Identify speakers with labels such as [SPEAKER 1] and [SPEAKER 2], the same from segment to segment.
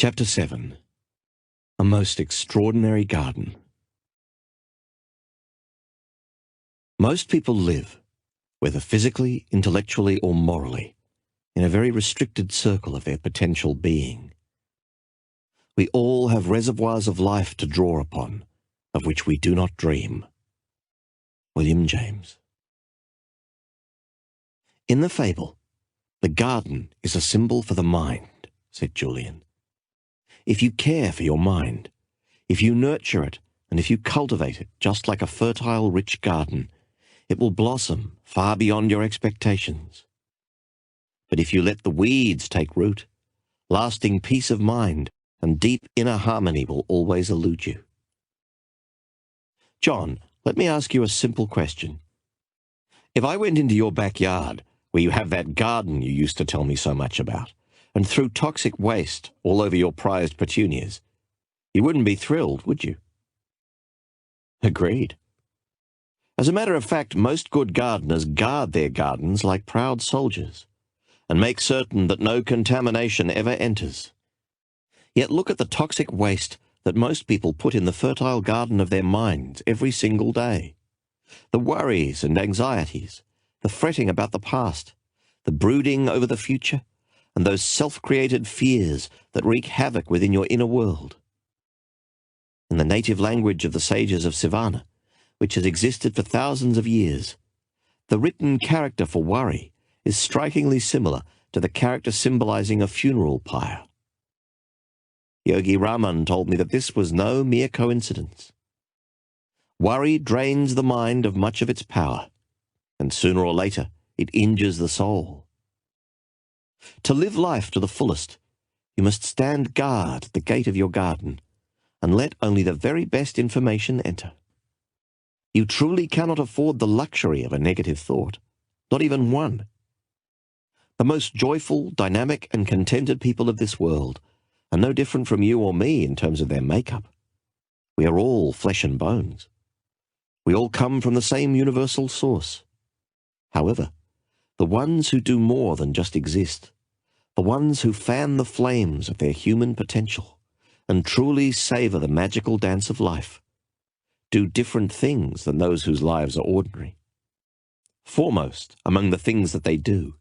[SPEAKER 1] Chapter 7. A Most Extraordinary Garden. Most people live, whether physically, intellectually, or morally, in a very restricted circle of their potential being. We all have reservoirs of life to draw upon, of which we do not dream. William James. In the fable, the garden is a symbol for the mind, said Julian. If you care for your mind, if you nurture it, and if you cultivate it just like a fertile, rich garden, it will blossom far beyond your expectations. But if you let the weeds take root, lasting peace of mind and deep inner harmony will always elude you. John, let me ask you a simple question. If I went into your backyard, where you have that garden you used to tell me so much about, and threw toxic waste all over your prized petunias, you wouldn't be thrilled, would you? Agreed. As a matter of fact, most good gardeners guard their gardens like proud soldiers, and make certain that no contamination ever enters. Yet look at the toxic waste that most people put in the fertile garden of their minds every single day. The worries and anxieties, the fretting about the past, the brooding over the future, and those self-created fears that wreak havoc within your inner world. In the native language of the sages of Sivana, which has existed for thousands of years, the written character for worry is strikingly similar to the character symbolizing a funeral pyre. Yogi Raman told me that this was no mere coincidence. Worry drains the mind of much of its power, and sooner or later it injures the soul. To live life to the fullest, you must stand guard at the gate of your garden and let only the very best information enter. You truly cannot afford the luxury of a negative thought, not even one. The most joyful, dynamic, and contented people of this world are no different from you or me in terms of their makeup. We are all flesh and bones. We all come from the same universal source. However, the ones who do more than just exist, the ones who fan the flames of their human potential and truly savor the magical dance of life, do different things than those whose lives are ordinary. Foremost among the things that they do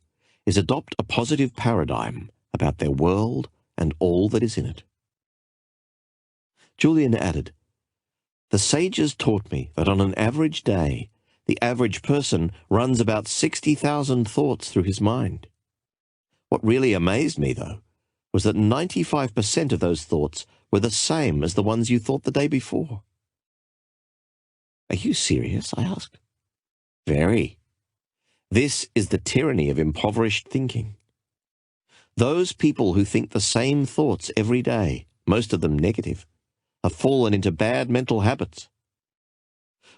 [SPEAKER 1] is adopt a positive paradigm about their world and all that is in it. Julian added, "The sages taught me that on an average day, the average person runs about 60,000 thoughts through his mind. What really amazed me, though, was that 95% of those thoughts were the same as the ones you thought the day before." "Are you serious?" I asked. "Very. This is the tyranny of impoverished thinking. Those people who think the same thoughts every day, most of them negative, have fallen into bad mental habits.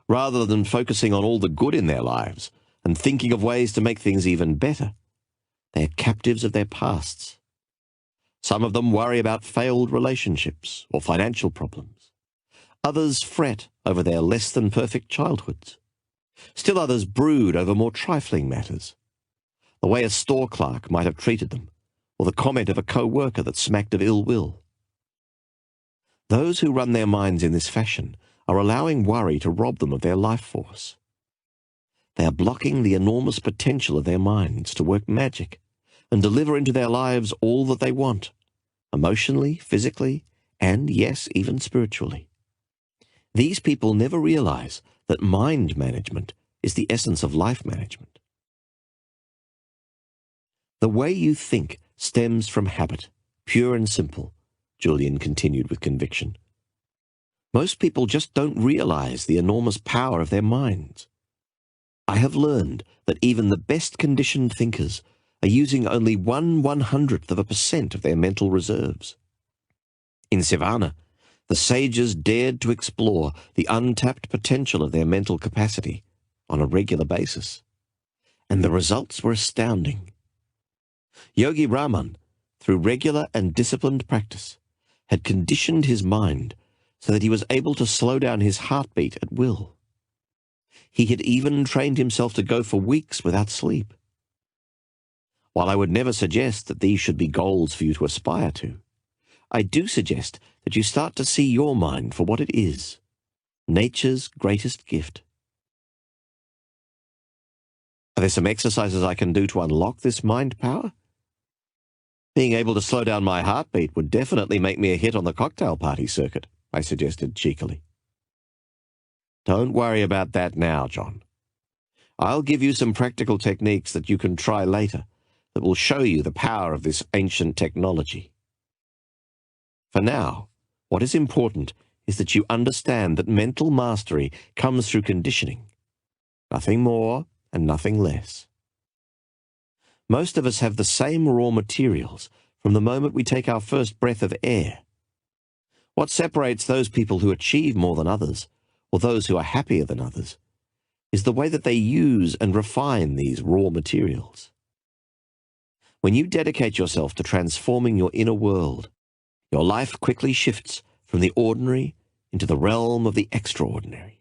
[SPEAKER 1] Rather than focusing on all the good in their lives and thinking of ways to make things even better, they are captives of their pasts. Some of them worry about failed relationships or financial problems. Others fret over their less-than-perfect childhoods. Still others brood over more trifling matters, the way a store clerk might have treated them, or the comment of a co-worker that smacked of ill will. Those who run their minds in this fashion are allowing worry to rob them of their life force. They are blocking the enormous potential of their minds to work magic and deliver into their lives all that they want, emotionally, physically, and, yes, even spiritually. These people never realize that mind management is the essence of life management. The way you think stems from habit, pure and simple, Julian continued with conviction. Most people just don't realize the enormous power of their minds. I have learned that even the best conditioned thinkers are using only 1/100% of their mental reserves. In Sivana, the sages dared to explore the untapped potential of their mental capacity on a regular basis, and the results were astounding. Yogi Raman, through regular and disciplined practice, had conditioned his mind so that he was able to slow down his heartbeat at will. He had even trained himself to go for weeks without sleep. While I would never suggest that these should be goals for you to aspire to, I do suggest that you start to see your mind for what it is, nature's greatest gift. Are there some exercises I can do to unlock this mind power? Being able to slow down my heartbeat would definitely make me a hit on the cocktail party circuit, I suggested cheekily. Don't worry about that now, John. I'll give you some practical techniques that you can try later that will show you the power of this ancient technology. For now, what is important is that you understand that mental mastery comes through conditioning. Nothing more and nothing less. Most of us have the same raw materials from the moment we take our first breath of air. What separates those people who achieve more than others, or those who are happier than others, is the way that they use and refine these raw materials. When you dedicate yourself to transforming your inner world, your life quickly shifts from the ordinary into the realm of the extraordinary.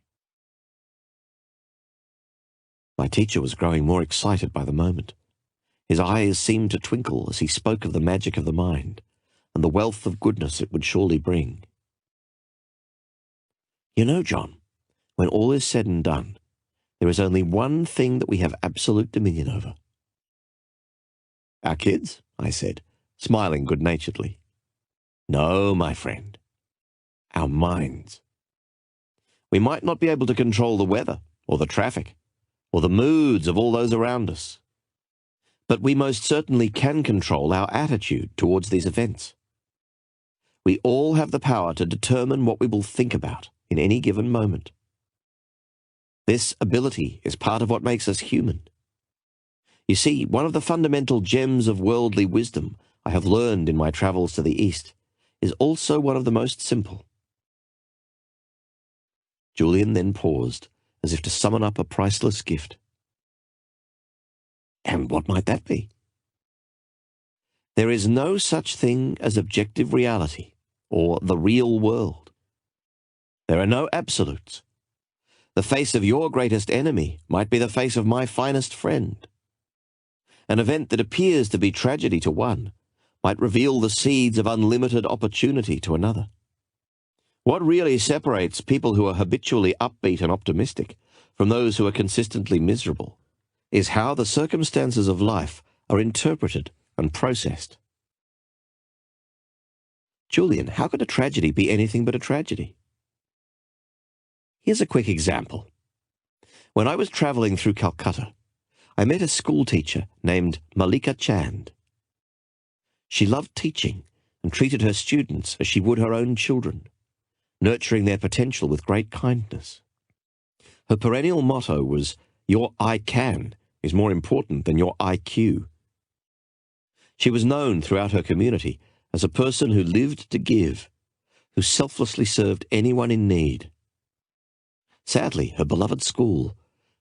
[SPEAKER 1] My teacher was growing more excited by the moment. His eyes seemed to twinkle as he spoke of the magic of the mind and the wealth of goodness it would surely bring. You know, John, when all is said and done, there is only one thing that we have absolute dominion over. Our kids, I said, smiling good-naturedly. No, my friend. Our minds. We might not be able to control the weather, or the traffic, or the moods of all those around us. But we most certainly can control our attitude towards these events. We all have the power to determine what we will think about in any given moment. This ability is part of what makes us human. You see, one of the fundamental gems of worldly wisdom I have learned in my travels to the East is also one of the most simple. Julian then paused, as if to summon up a priceless gift. And what might that be? There is no such thing as objective reality, or the real world. There are no absolutes. The face of your greatest enemy might be the face of my finest friend. An event that appears to be tragedy to one might reveal the seeds of unlimited opportunity to another. What really separates people who are habitually upbeat and optimistic from those who are consistently miserable is how the circumstances of life are interpreted and processed. Julian, how could a tragedy be anything but a tragedy? Here's a quick example. When I was traveling through Calcutta, I met a school teacher named Malika Chand. She loved teaching and treated her students as she would her own children, nurturing their potential with great kindness. Her perennial motto was, "Your I can is more important than your IQ." She was known throughout her community as a person who lived to give, who selflessly served anyone in need. Sadly, her beloved school,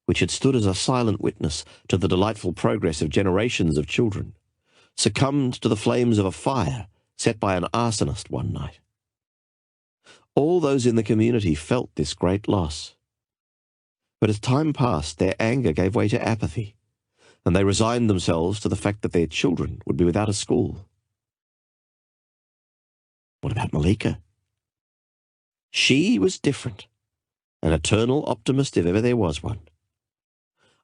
[SPEAKER 1] which had stood as a silent witness to the delightful progress of generations of children, succumbed to the flames of a fire set by an arsonist one night. All those in the community felt this great loss. But as time passed, their anger gave way to apathy, and they resigned themselves to the fact that their children would be without a school. What about Malika? She was different, an eternal optimist if ever there was one.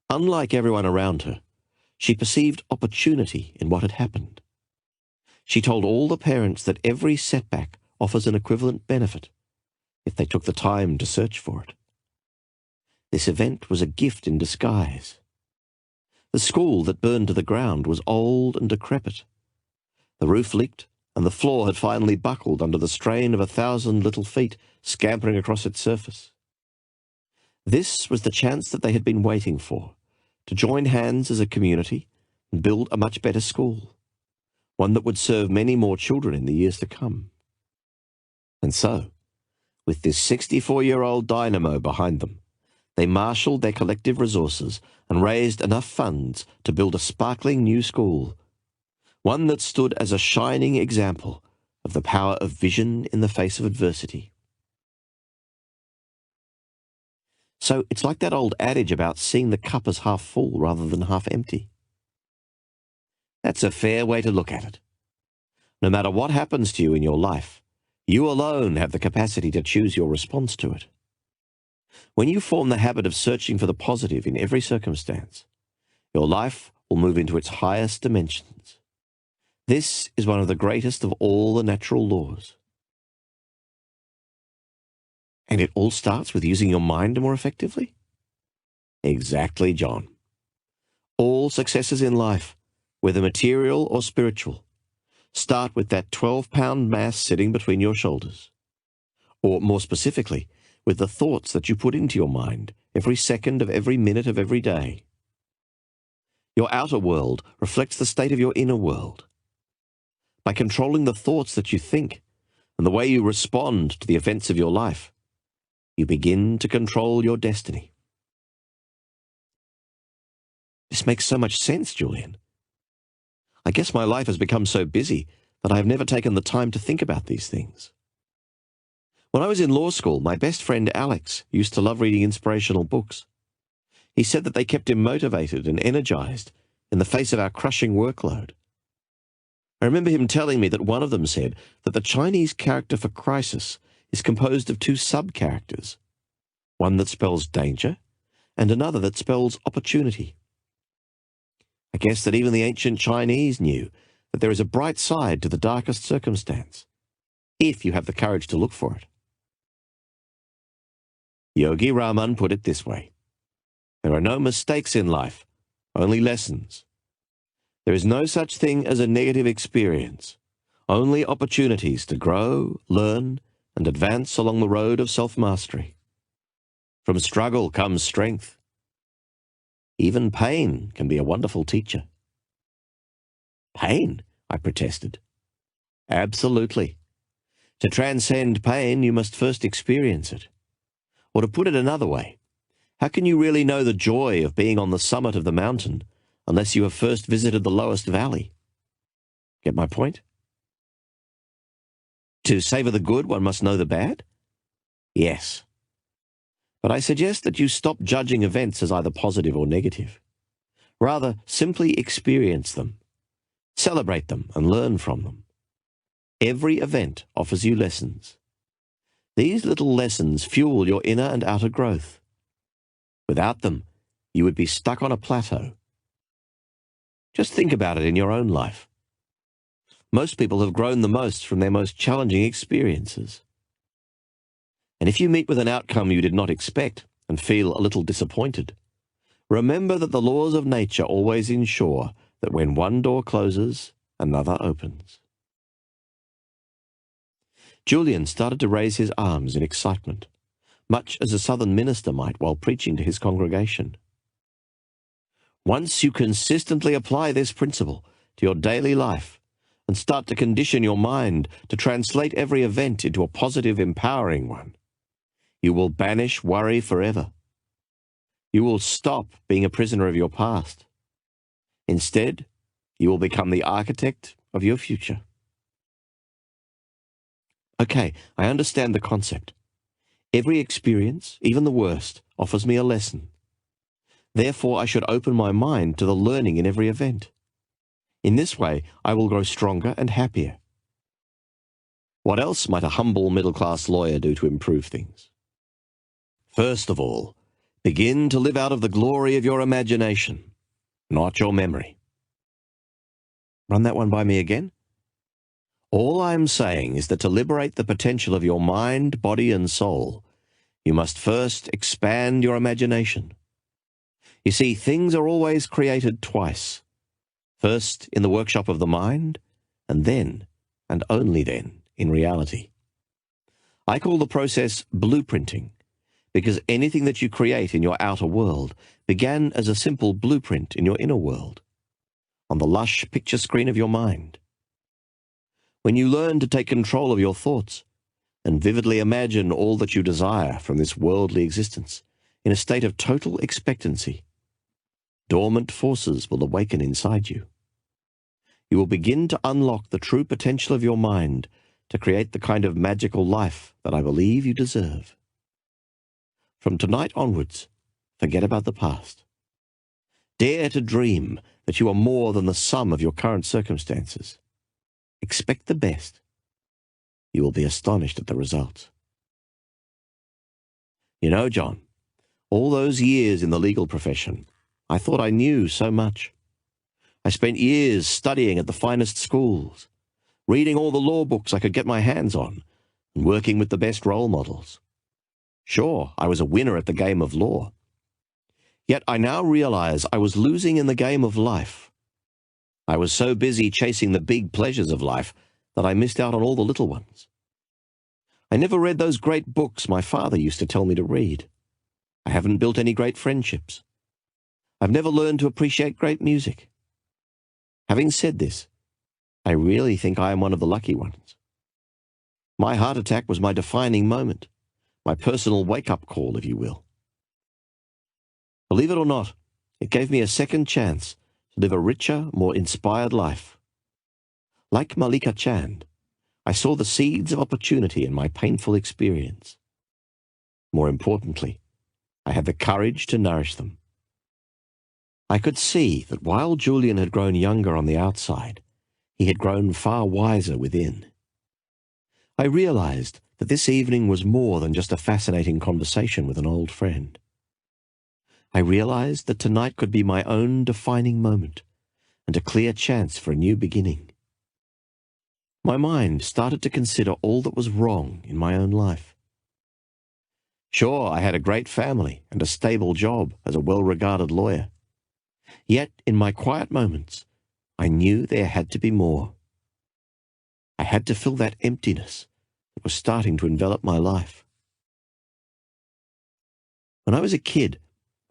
[SPEAKER 1] Unlike everyone around her, she perceived opportunity in what had happened. She told all the parents that every setback offers an equivalent benefit if they took the time to search for it. This event was a gift in disguise. The school that burned to the ground was old and decrepit. The roof leaked, and the floor had finally buckled under the strain of 1,000 little feet scampering across its surface. This was the chance that they had been waiting for, to join hands as a community and build a much better school, one that would serve many more children in the years to come. And so, with this 64-year-old dynamo behind them, they marshaled their collective resources and raised enough funds to build a sparkling new school, one that stood as a shining example of the power of vision in the face of adversity. So it's like that old adage about seeing the cup as half full rather than half empty. That's a fair way to look at it. No matter what happens to you in your life, you alone have the capacity to choose your response to it. When you form the habit of searching for the positive in every circumstance, your life will move into its highest dimensions. This is one of the greatest of all the natural laws. And it all starts with using your mind more effectively? Exactly, John. All successes in life, whether material or spiritual, start with that 12-pound mass sitting between your shoulders. Or more specifically, with the thoughts that you put into your mind every second of every minute of every day. Your outer world reflects the state of your inner world. By controlling the thoughts that you think and the way you respond to the events of your life, you begin to control your destiny. This makes so much sense, Julian. I guess my life has become so busy that I have never taken the time to think about these things. When I was in law school, my best friend Alex used to love reading inspirational books. He said that they kept him motivated and energized in the face of our crushing workload. I remember him telling me that one of them said that the Chinese character for crisis is composed of two sub-characters, one that spells danger and another that spells opportunity. I guess that even the ancient Chinese knew that there is a bright side to the darkest circumstance, if you have the courage to look for it. Yogi Raman put it this way: there are no mistakes in life, only lessons. There is no such thing as a negative experience, only opportunities to grow, learn, and advance along the road of self-mastery. From struggle comes strength. Even pain can be a wonderful teacher. Pain? I protested. Absolutely. To transcend pain, you must first experience it. Or to put it another way, how can you really know the joy of being on the summit of the mountain unless you have first visited the lowest valley? Get my point? To savor the good, one must know the bad? Yes. But I suggest that you stop judging events as either positive or negative. Rather, simply experience them. Celebrate them and learn from them. Every event offers you lessons. These little lessons fuel your inner and outer growth. Without them, you would be stuck on a plateau. Just think about it in your own life. Most people have grown the most from their most challenging experiences. And if you meet with an outcome you did not expect and feel a little disappointed, remember that the laws of nature always ensure that when one door closes, another opens. Julian started to raise his arms in excitement, much as a southern minister might while preaching to his congregation. Once you consistently apply this principle to your daily life and start to condition your mind to translate every event into a positive, empowering one, you will banish worry forever. You will stop being a prisoner of your past. Instead, you will become the architect of your future. Okay, I understand the concept. Every experience, even the worst, offers me a lesson. Therefore, I should open my mind to the learning in every event. In this way, I will grow stronger and happier. What else might a humble middle-class lawyer do to improve things? First of all, begin to live out of the glory of your imagination, not your memory. Run that one by me again. All I am saying is that to liberate the potential of your mind, body, and soul, you must first expand your imagination. You see, things are always created twice. First in the workshop of the mind, and then, and only then, in reality. I call the process blueprinting, because anything that you create in your outer world began as a simple blueprint in your inner world, on the lush picture screen of your mind. When you learn to take control of your thoughts and vividly imagine all that you desire from this worldly existence in a state of total expectancy, dormant forces will awaken inside you. You will begin to unlock the true potential of your mind to create the kind of magical life that I believe you deserve. From tonight onwards, forget about the past. Dare to dream that you are more than the sum of your current circumstances. Expect the best. You will be astonished at the results. You know, John, all those years in the legal profession, I thought I knew so much. I spent years studying at the finest schools, reading all the law books I could get my hands on, and working with the best role models. Sure, I was a winner at the game of law. Yet I now realize I was losing in the game of life. I was so busy chasing the big pleasures of life that I missed out on all the little ones. I never read those great books my father used to tell me to read. I haven't built any great friendships. I've never learned to appreciate great music. Having said this, I really think I am one of the lucky ones. My heart attack was my defining moment, my personal wake-up call, if you will. Believe it or not, it gave me a second chance to live a richer, more inspired life. Like Malika Chand, I saw the seeds of opportunity in my painful experience. More importantly, I had the courage to nourish them. I could see that while Julian had grown younger on the outside, he had grown far wiser within. I realized that this evening was more than just a fascinating conversation with an old friend. I realized that tonight could be my own defining moment and a clear chance for a new beginning. My mind started to consider all that was wrong in my own life. Sure, I had a great family and a stable job as a well-regarded lawyer. Yet, in my quiet moments, I knew there had to be more. I had to fill that emptiness that was starting to envelop my life. When I was a kid,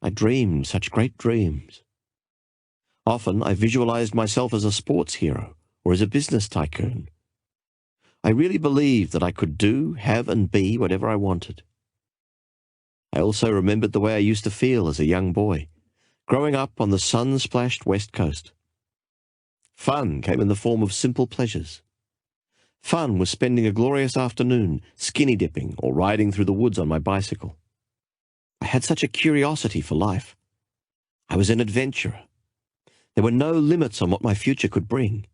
[SPEAKER 1] I dreamed such great dreams. Often I visualized myself as a sports hero or as a business tycoon. I really believed that I could do, have, and be whatever I wanted. I also remembered the way I used to feel as a young boy, growing up on the sun-splashed West Coast. Fun came in the form of simple pleasures. Fun was spending a glorious afternoon skinny dipping or riding through the woods on my bicycle. I had such a curiosity for life. I was an adventurer. There were no limits on what my future could bring.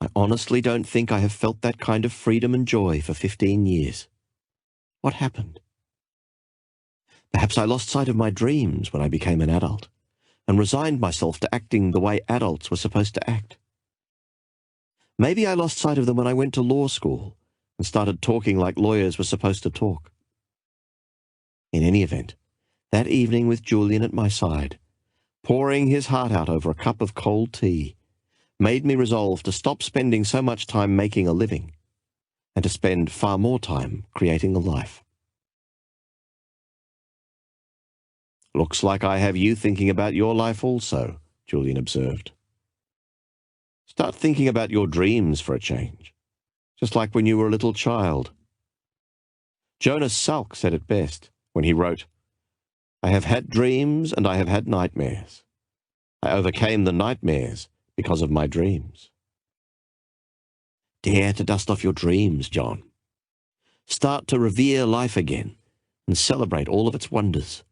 [SPEAKER 1] I honestly don't think I have felt that kind of freedom and joy for 15 years. What happened? Perhaps I lost sight of my dreams when I became an adult and resigned myself to acting the way adults were supposed to act. Maybe I lost sight of them when I went to law school and started talking like lawyers were supposed to talk. In any event, that evening with Julian at my side, pouring his heart out over a cup of cold tea, made me resolve to stop spending so much time making a living and to spend far more time creating a life. "Looks like I have you thinking about your life also," Julian observed. "Start thinking about your dreams for a change, just like when you were a little child. Jonas Salk said it best when he wrote, 'I have had dreams and I have had nightmares. I overcame the nightmares because of my dreams.' Dare to dust off your dreams, John. Start to revere life again and celebrate all of its wonders.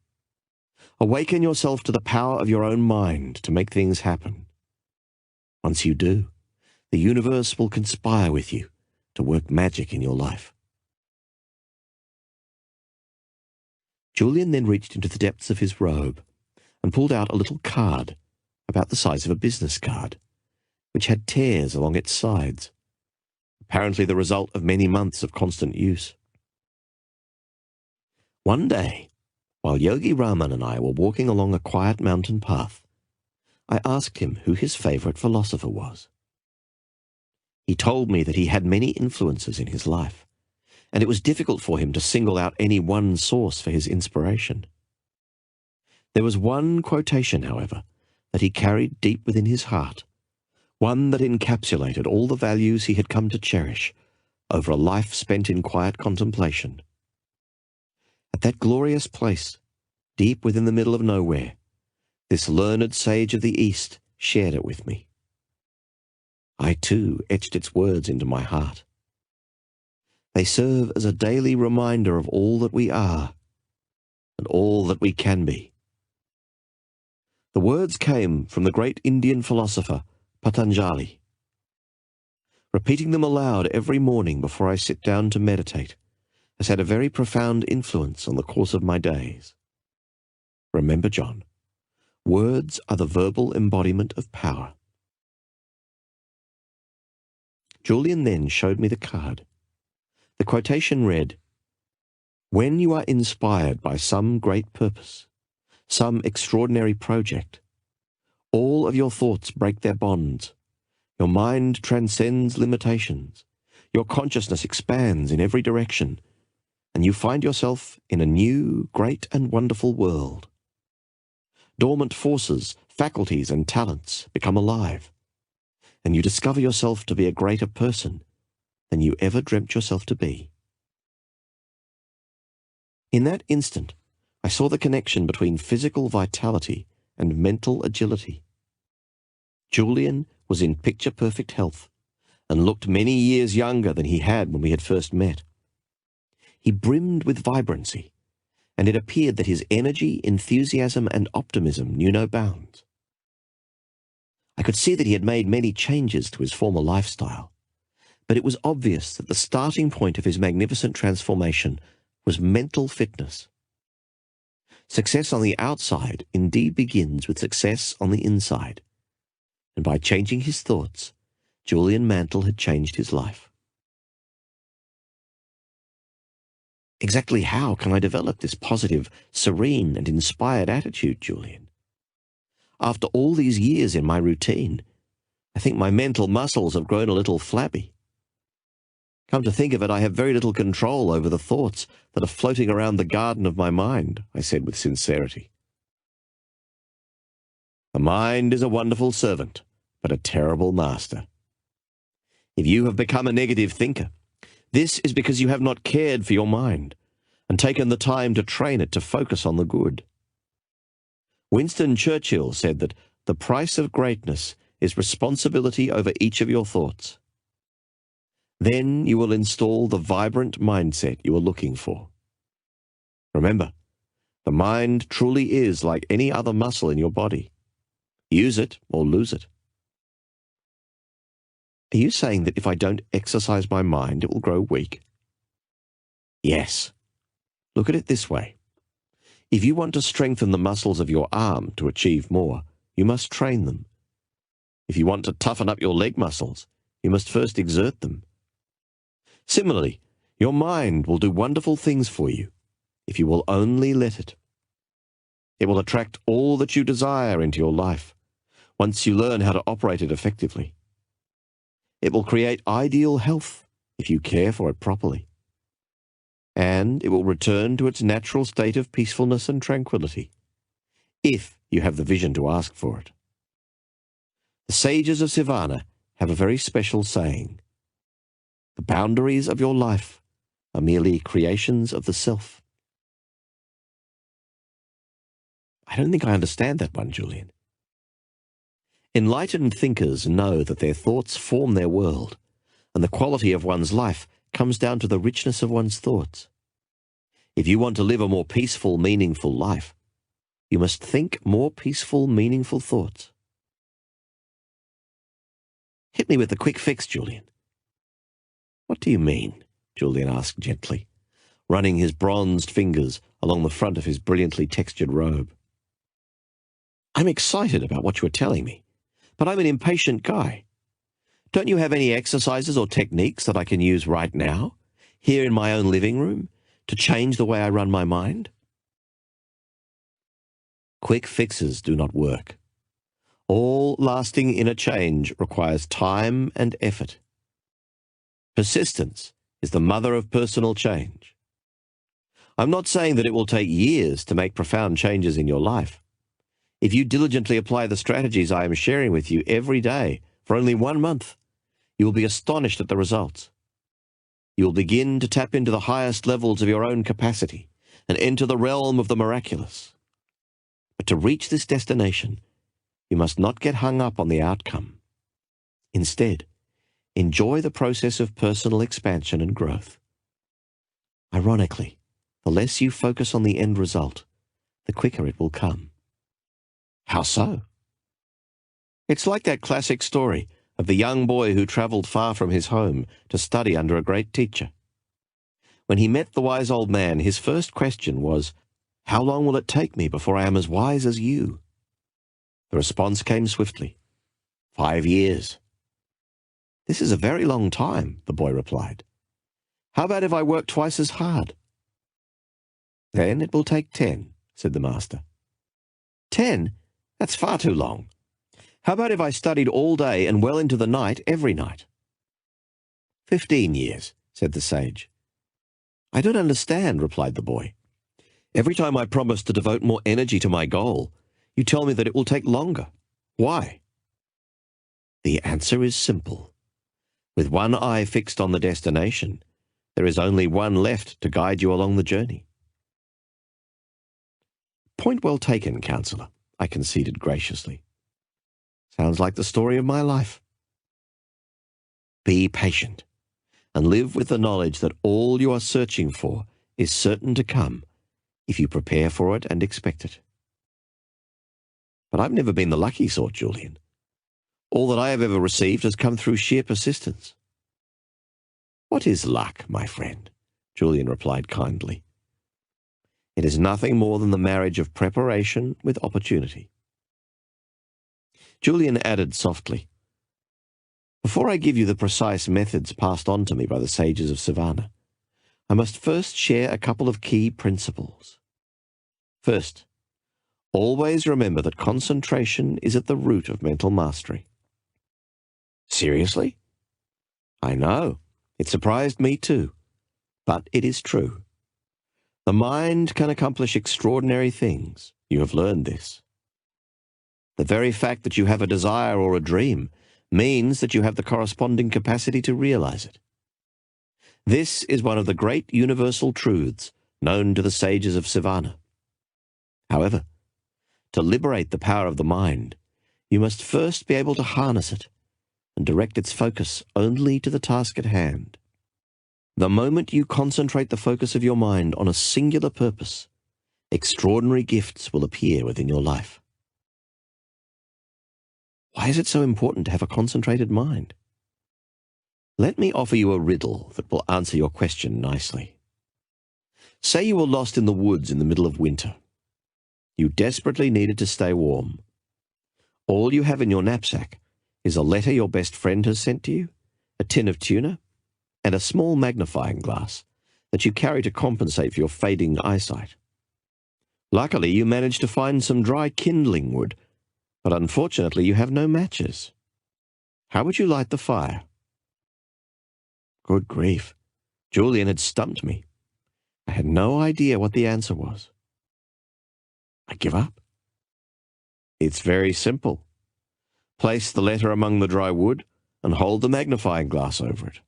[SPEAKER 1] Awaken yourself to the power of your own mind to make things happen. Once you do, the universe will conspire with you to work magic in your life." Julian then reached into the depths of his robe and pulled out a little card about the size of a business card, which had tears along its sides, apparently the result of many months of constant use. One day, while Yogi Raman and I were walking along a quiet mountain path, I asked him who his favorite philosopher was. He told me that he had many influences in his life, and it was difficult for him to single out any one source for his inspiration. There was one quotation, however, that he carried deep within his heart, one that encapsulated all the values he had come to cherish over a life spent in quiet contemplation. At that glorious place, deep within the middle of nowhere, this learned sage of the East shared it with me. I too etched its words into my heart. They serve as a daily reminder of all that we are and all that we can be. The words came from the great Indian philosopher Patanjali. Repeating them aloud every morning before I sit down to meditate has had a very profound influence on the course of my days. Remember, John, words are the verbal embodiment of power. Julian then showed me the card. The quotation read, "When you are inspired by some great purpose, some extraordinary project, all of your thoughts break their bonds. Your mind transcends limitations. Your consciousness expands in every direction, and you find yourself in a new, great and wonderful world. Dormant forces, faculties and talents become alive, and you discover yourself to be a greater person than you ever dreamt yourself to be." In that instant, I saw the connection between physical vitality and mental agility. Julian was in picture-perfect health and looked many years younger than he had when we had first met. He brimmed with vibrancy, and it appeared that his energy, enthusiasm, and optimism knew no bounds. I could see that he had made many changes to his former lifestyle, but it was obvious that the starting point of his magnificent transformation was mental fitness. Success on the outside indeed begins with success on the inside, and by changing his thoughts, Julian Mantle had changed his life. Exactly how can I develop this positive, serene, and inspired attitude, Julian? After all these years in my routine, I think my mental muscles have grown a little flabby. Come to think of it, I have very little control over the thoughts that are floating around the garden of my mind, I said with sincerity. The mind is a wonderful servant, but a terrible master. If you have become a negative thinker, this is because you have not cared for your mind and taken the time to train it to focus on the good. Winston Churchill said that the price of greatness is responsibility over each of your thoughts. Then you will install the vibrant mindset you are looking for. Remember, the mind truly is like any other muscle in your body. Use it or lose it. Are you saying that if I don't exercise my mind, it will grow weak? Yes. Look at it this way. If you want to strengthen the muscles of your arm to achieve more, you must train them. If you want to toughen up your leg muscles, you must first exert them. Similarly, your mind will do wonderful things for you if you will only let it. It will attract all that you desire into your life once you learn how to operate it effectively. It will create ideal health if you care for it properly. And it will return to its natural state of peacefulness and tranquility, if you have the vision to ask for it. The sages of Sivana have a very special saying: "The boundaries of your life are merely creations of the self." I don't think I understand that one, Julian. Enlightened thinkers know that their thoughts form their world, and the quality of one's life comes down to the richness of one's thoughts. If you want to live a more peaceful, meaningful life, you must think more peaceful, meaningful thoughts. Hit me with the quick fix, Julian. What do you mean? Julian asked gently, running his bronzed fingers along the front of his brilliantly textured robe. I'm excited about what you are telling me, but I'm an impatient guy. Don't you have any exercises or techniques that I can use right now, here in my own living room, to change the way I run my mind? Quick fixes do not work. All lasting inner change requires time and effort. Persistence is the mother of personal change. I'm not saying that it will take years to make profound changes in your life. If you diligently apply the strategies I am sharing with you every day for only 1 month, you will be astonished at the results. You will begin to tap into the highest levels of your own capacity and enter the realm of the miraculous. But to reach this destination, you must not get hung up on the outcome. Instead, enjoy the process of personal expansion and growth. Ironically, the less you focus on the end result, the quicker it will come. How so? It's like that classic story of the young boy who travelled far from his home to study under a great teacher. When he met the wise old man, his first question was, "How long will it take me before I am as wise as you?" The response came swiftly, "5 years." "This is a very long time," the boy replied. "How about if I work twice as hard?" "Then it will take 10, said the master. 10? That's far too long. How about if I studied all day and well into the night every night?" 15 years, said the sage. "I don't understand," replied the boy. "Every time I promise to devote more energy to my goal, you tell me that it will take longer. Why?" The answer is simple. With one eye fixed on the destination, there is only one left to guide you along the journey. "Point well taken, counselor," I conceded graciously. "Sounds like the story of my life." Be patient, and live with the knowledge that all you are searching for is certain to come if you prepare for it and expect it. "But I've never been the lucky sort, Julian. All that I have ever received has come through sheer persistence." "What is luck, my friend?" Julian replied kindly. "It is nothing more than the marriage of preparation with opportunity." Julian added softly, "Before I give you the precise methods passed on to me by the sages of Savannah, I must first share a couple of key principles. First, always remember that concentration is at the root of mental mastery." "Seriously?" "I know. It surprised me too. But it is true. The mind can accomplish extraordinary things. You have learned this. The very fact that you have a desire or a dream means that you have the corresponding capacity to realize it. This is one of the great universal truths known to the sages of Savannah. However, to liberate the power of the mind, you must first be able to harness it and direct its focus only to the task at hand. The moment you concentrate the focus of your mind on a singular purpose, extraordinary gifts will appear within your life. Why is it so important to have a concentrated mind? Let me offer you a riddle that will answer your question nicely. Say you were lost in the woods in the middle of winter. You desperately needed to stay warm. All you have in your knapsack is a letter your best friend has sent to you, a tin of tuna, and a small magnifying glass that you carry to compensate for your fading eyesight. Luckily, you managed to find some dry kindling wood, but unfortunately you have no matches. How would you light the fire? Good grief. Julian had stumped me. I had no idea what the answer was. I give up. It's very simple. Place the letter among the dry wood and hold the magnifying glass over it.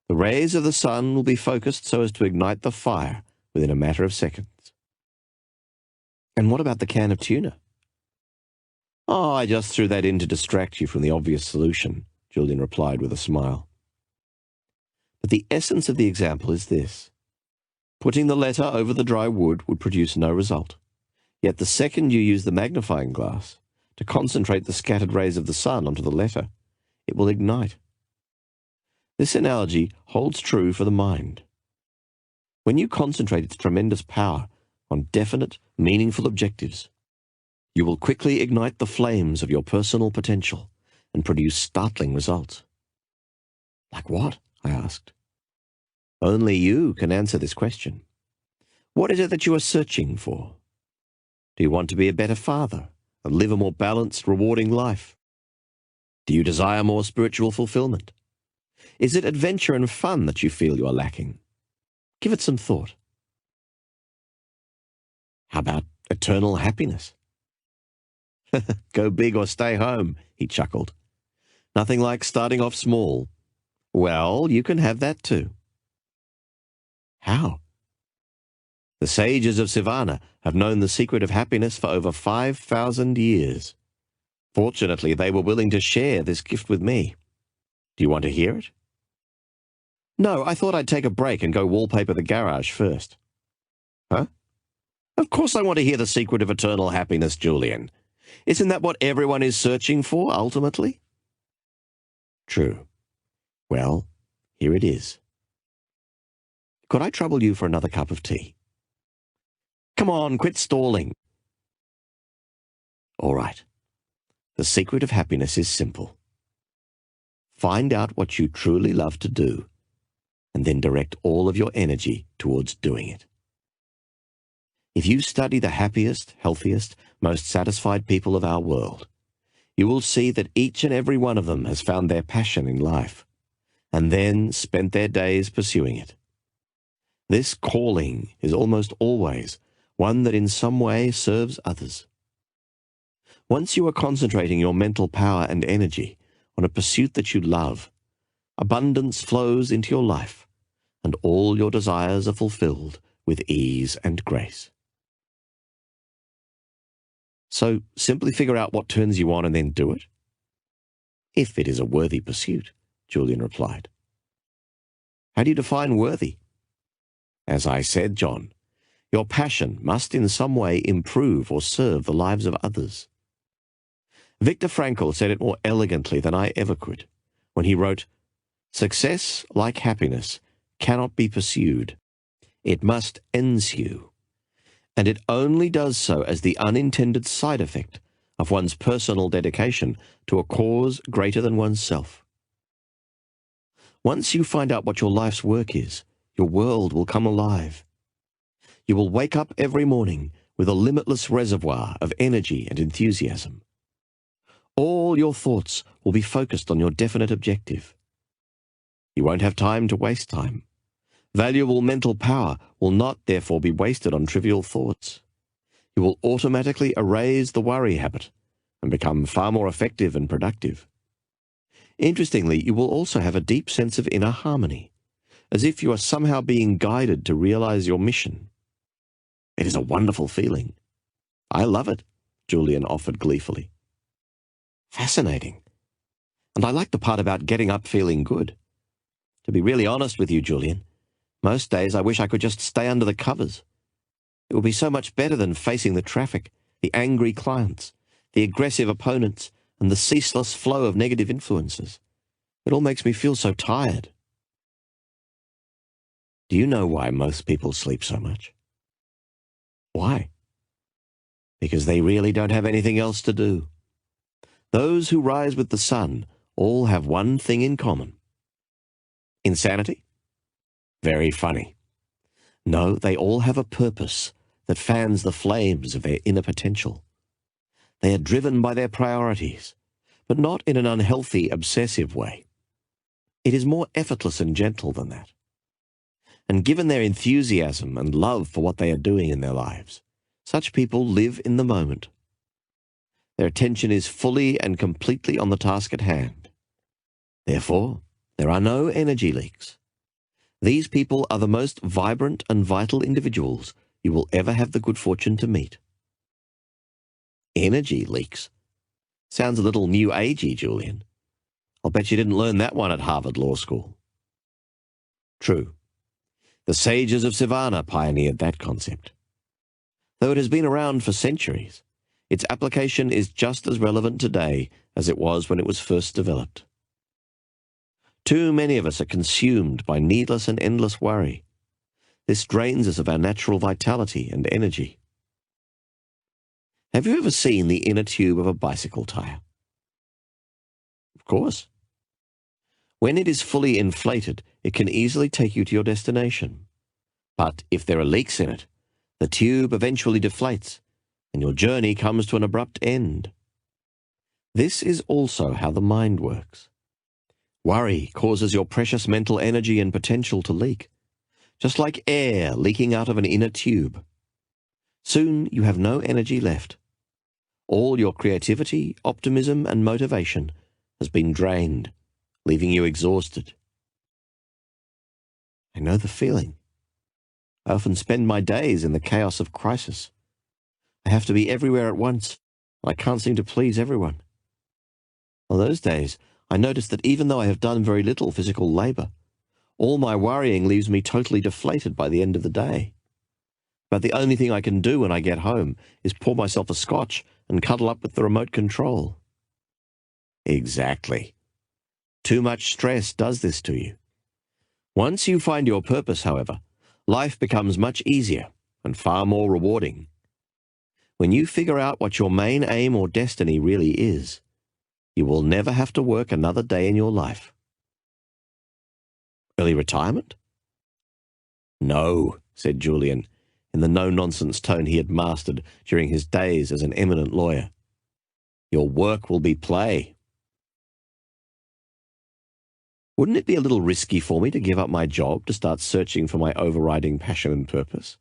[SPEAKER 1] The rays of the sun will be focused so as to ignite the fire within a matter of seconds. And what about the can of tuna? Oh, I just threw that in to distract you from the obvious solution, Julian replied with a smile. But the essence of the example is this. Putting the letter over the dry wood would produce no result. Yet the second you use the magnifying glass to concentrate the scattered rays of the sun onto the letter, it will ignite. This analogy holds true for the mind. When you concentrate its tremendous power on definite, meaningful objectives, you will quickly ignite the flames of your personal potential and produce startling results. Like what? I asked. Only you can answer this question. What is it that you are searching for? Do you want to be a better father and live a more balanced, rewarding life? Do you desire more spiritual fulfillment? Is it adventure and fun that you feel you are lacking? Give it some thought. How about eternal happiness? Go big or stay home, he chuckled. Nothing like starting off small. Well, you can have that too. How? The sages of Savannah have known the secret of happiness for over 5,000 years. Fortunately, they were willing to share this gift with me. Do you want to hear it? No, I thought I'd take a break and go wallpaper the garage first. Huh? Of course I want to hear the secret of eternal happiness, Julian. Isn't that what everyone is searching for, ultimately? True. Well, here it is. Could I trouble you for another cup of tea? Come on, quit stalling. All right. The secret of happiness is simple. Find out what you truly love to do, and then direct all of your energy towards doing it. If you study the happiest, healthiest, most satisfied people of our world, you will see that each and every one of them has found their passion in life, and then spent their days pursuing it. This calling is almost always one that in some way serves others. Once you are concentrating your mental power and energy on a pursuit that you love, abundance flows into your life, and all your desires are fulfilled with ease and grace. So simply figure out what turns you on and then do it. If it is a worthy pursuit, Julian replied. How do you define worthy? As I said, John, your passion must in some way improve or serve the lives of others. Viktor Frankl said it more elegantly than I ever could when he wrote, "Success, like happiness, cannot be pursued. It must ensue. And it only does so as the unintended side effect of one's personal dedication to a cause greater than oneself." Once you find out what your life's work is, your world will come alive. You will wake up every morning with a limitless reservoir of energy and enthusiasm. All your thoughts will be focused on your definite objective. You won't have time to waste time. Valuable mental power will not, therefore, be wasted on trivial thoughts. You will automatically erase the worry habit and become far more effective and productive. Interestingly, you will also have a deep sense of inner harmony, as if you are somehow being guided to realize your mission. It is a wonderful feeling. I love it, Julian offered gleefully. Fascinating. And I like the part about getting up feeling good. To be really honest with you, Julian, most days I wish I could just stay under the covers. It would be so much better than facing the traffic, the angry clients, the aggressive opponents, and the ceaseless flow of negative influences. It all makes me feel so tired. Do you know why most people sleep so much? Why? Because they really don't have anything else to do. Those who rise with the sun all have one thing in common. Insanity? Very funny. No, they all have a purpose that fans the flames of their inner potential. They are driven by their priorities, but not in an unhealthy, obsessive way. It is more effortless and gentle than that. And given their enthusiasm and love for what they are doing in their lives, such people live in the moment. Their attention is fully and completely on the task at hand. Therefore, there are no energy leaks. These people are the most vibrant and vital individuals you will ever have the good fortune to meet. Energy leaks? Sounds a little new agey, Julian. I'll bet you didn't learn that one at Harvard Law School. True. The sages of Savannah pioneered that concept. Though it has been around for centuries, its application is just as relevant today as it was when it was first developed. Too many of us are consumed by needless and endless worry. This drains us of our natural vitality and energy. Have you ever seen the inner tube of a bicycle tire? Of course. When it is fully inflated, it can easily take you to your destination. But if there are leaks in it, the tube eventually deflates, and your journey comes to an abrupt end. This is also how the mind works. Worry causes your precious mental energy and potential to leak, just like air leaking out of an inner tube. Soon you have no energy left. All your creativity, optimism, and motivation has been drained, leaving you exhausted. I know the feeling. I often spend my days in the chaos of crisis. I have to be everywhere at once, and I can't seem to please everyone. On those days, I notice that even though I have done very little physical labor, all my worrying leaves me totally deflated by the end of the day. But the only thing I can do when I get home is pour myself a scotch and cuddle up with the remote control. Exactly. Too much stress does this to you. Once you find your purpose, however, life becomes much easier and far more rewarding. When you figure out what your main aim or destiny really is, you will never have to work another day in your life. Early retirement? No, said Julian, in the no-nonsense tone he had mastered during his days as an eminent lawyer. Your work will be play. Wouldn't it be a little risky for me to give up my job to start searching for my overriding passion and purpose?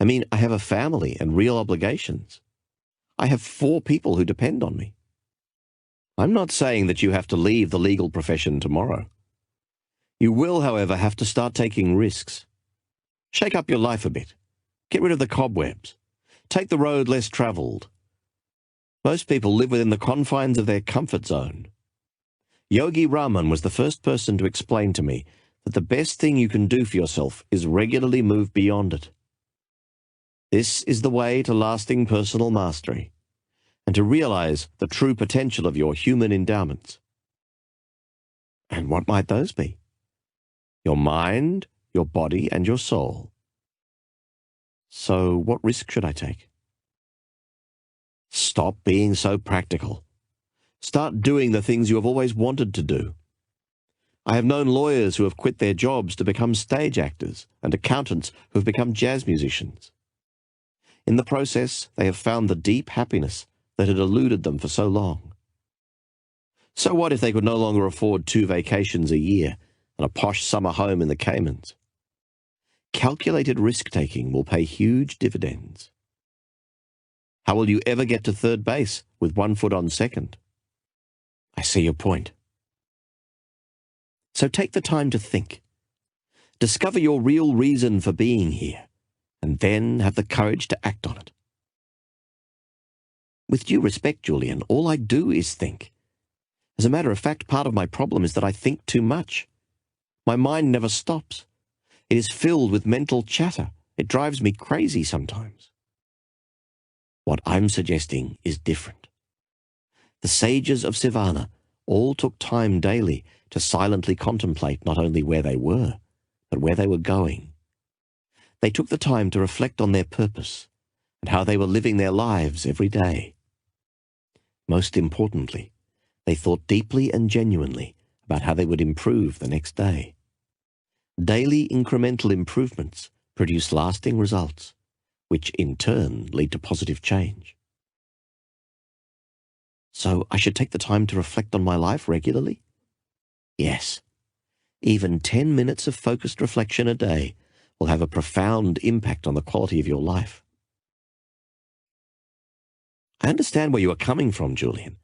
[SPEAKER 1] I mean, I have a family and real obligations. I have 4 people who depend on me. I'm not saying that you have to leave the legal profession tomorrow. You will, however, have to start taking risks. Shake up your life a bit. Get rid of the cobwebs. Take the road less traveled. Most people live within the confines of their comfort zone. Yogi Raman was the first person to explain to me that the best thing you can do for yourself is regularly move beyond it. This is the way to lasting personal mastery and to realize the true potential of your human endowments. And what might those be? Your mind, your body, and your soul. So what risk should I take? Stop being so practical. Start doing the things you have always wanted to do. I have known lawyers who have quit their jobs to become stage actors and accountants who have become jazz musicians. In the process, they have found the deep happiness that had eluded them for so long. So what if they could no longer afford 2 vacations a year and a posh summer home in the Caymans? Calculated risk-taking will pay huge dividends. How will you ever get to third base with 1 foot on second? I see your point. So take the time to think. Discover your real reason for being here, and then have the courage to act on it. With due respect, Julian, all I do is think. As a matter of fact, part of my problem is that I think too much. My mind never stops. It is filled with mental chatter. It drives me crazy sometimes. What I'm suggesting is different. The sages of Sivana all took time daily to silently contemplate not only where they were, but where they were going. They took the time to reflect on their purpose and how they were living their lives every day. Most importantly, they thought deeply and genuinely about how they would improve the next day. Daily incremental improvements produce lasting results, which in turn lead to positive change. So I should take the time to reflect on my life regularly? Yes. Even 10 minutes of focused reflection a day will have a profound impact on the quality of your life. I understand where you are coming from, Julian.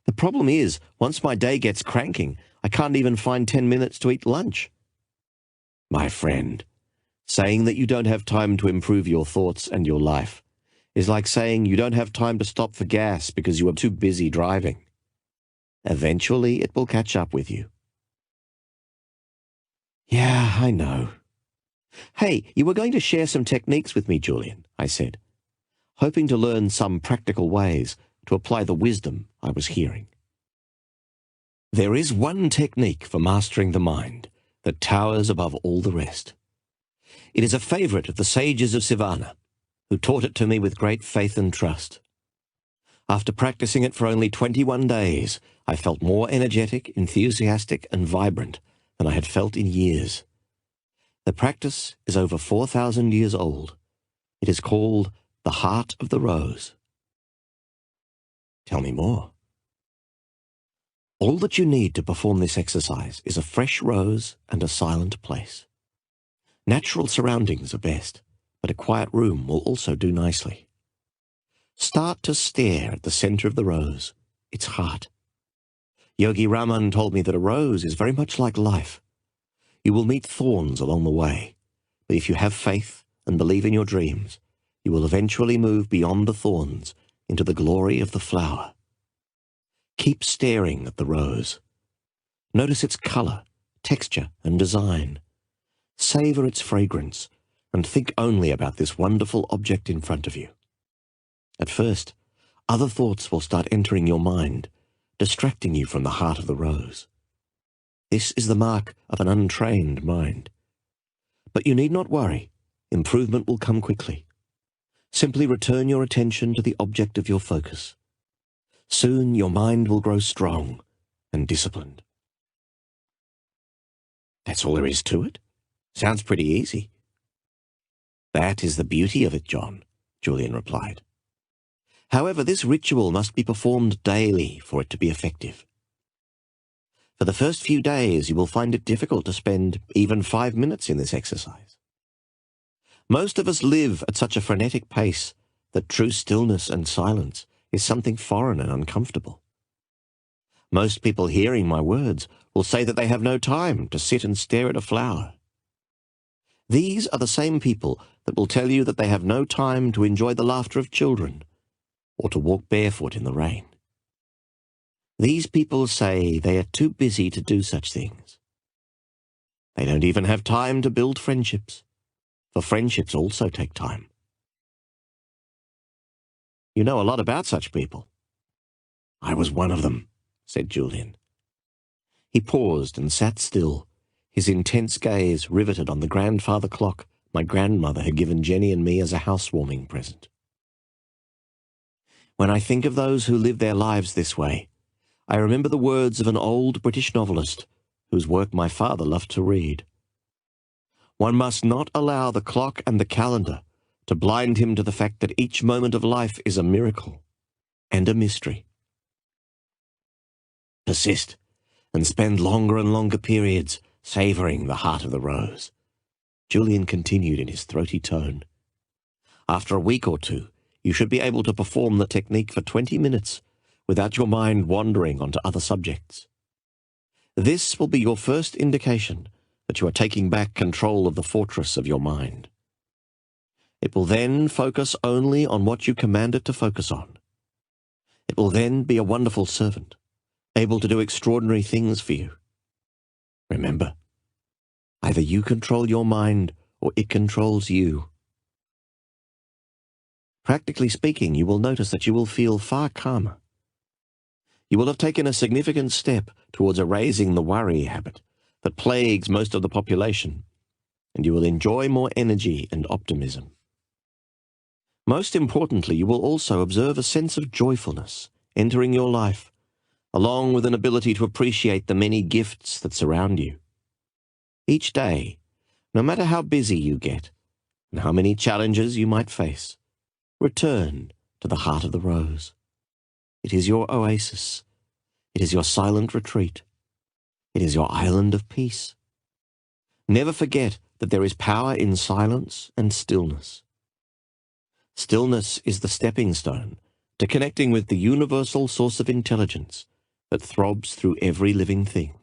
[SPEAKER 1] The problem is, once my day gets cranking, I can't even find 10 minutes to eat lunch. My friend, saying that you don't have time to improve your thoughts and your life is like saying you don't have time to stop for gas because you are too busy driving. Eventually, it will catch up with you. Yeah, I know. Hey, you were going to share some techniques with me, Julian, I said, hoping to learn some practical ways to apply the wisdom I was hearing. There is one technique for mastering the mind that towers above all the rest. It is a favorite of the sages of Sivana, who taught it to me with great faith and trust. After practicing it for only 21 days, I felt more energetic, enthusiastic, and vibrant than I had felt in years. The practice is over 4,000 years old. It is called the Heart of the Rose. Tell me more. All that you need to perform this exercise is a fresh rose and a silent place. Natural surroundings are best, but a quiet room will also do nicely. Start to stare at the center of the rose, its heart. Yogi Raman told me that a rose is very much like life. You will meet thorns along the way, but if you have faith and believe in your dreams, you will eventually move beyond the thorns into the glory of the flower. Keep staring at the rose. Notice its color, texture, and design. Savor its fragrance, and think only about this wonderful object in front of you. At first, other thoughts will start entering your mind, distracting you from the heart of the rose. This is the mark of an untrained mind. But you need not worry. Improvement will come quickly. Simply return your attention to the object of your focus. Soon your mind will grow strong and disciplined. That's all there is to it. Sounds pretty easy. That is the beauty of it, John, Julian replied. However, this ritual must be performed daily for it to be effective. For the first few days, you will find it difficult to spend even 5 minutes in this exercise. Most of us live at such a frenetic pace that true stillness and silence is something foreign and uncomfortable. Most people hearing my words will say that they have no time to sit and stare at a flower. These are the same people that will tell you that they have no time to enjoy the laughter of children or to walk barefoot in the rain. These people say they are too busy to do such things. They don't even have time to build friendships, for friendships also take time. You know a lot about such people. I was one of them, said Julian. He paused and sat still, his intense gaze riveted on the grandfather clock my grandmother had given Jenny and me as a housewarming present. When I think of those who live their lives this way, I remember the words of an old British novelist whose work my father loved to read. One must not allow the clock and the calendar to blind him to the fact that each moment of life is a miracle and a mystery. Persist and spend longer and longer periods savouring the heart of the rose, Julian continued in his throaty tone. After a week or two, you should be able to perform the technique for 20 minutes without your mind wandering onto other subjects. This will be your first indication that you are taking back control of the fortress of your mind. It will then focus only on what you command it to focus on. It will then be a wonderful servant, able to do extraordinary things for you. Remember, either you control your mind or it controls you. Practically speaking, you will notice that you will feel far calmer. You will have taken a significant step towards erasing the worry habit that plagues most of the population, and you will enjoy more energy and optimism. Most importantly, you will also observe a sense of joyfulness entering your life, along with an ability to appreciate the many gifts that surround you. Each day, no matter how busy you get and how many challenges you might face, return to the heart of the rose. It is your oasis. It is your silent retreat. It is your island of peace. Never forget that there is power in silence and stillness. Stillness is the stepping stone to connecting with the universal source of intelligence that throbs through every living thing.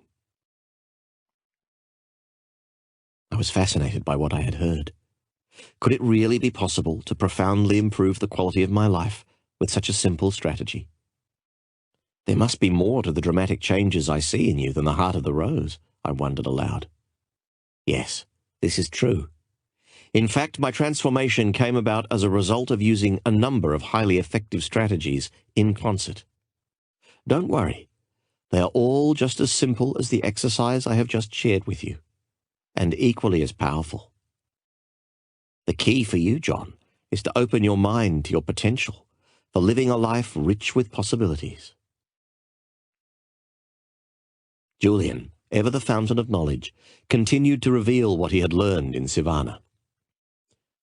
[SPEAKER 1] I was fascinated by what I had heard. Could it really be possible to profoundly improve the quality of my life with such a simple strategy? There must be more to the dramatic changes I see in you than the heart of the rose, I wondered aloud. Yes, this is true. In fact, my transformation came about as a result of using a number of highly effective strategies in concert. Don't worry, they are all just as simple as the exercise I have just shared with you, and equally as powerful. The key for you, John, is to open your mind to your potential for living a life rich with possibilities. Julian, ever the fountain of knowledge, continued to reveal what he had learned in Sivana.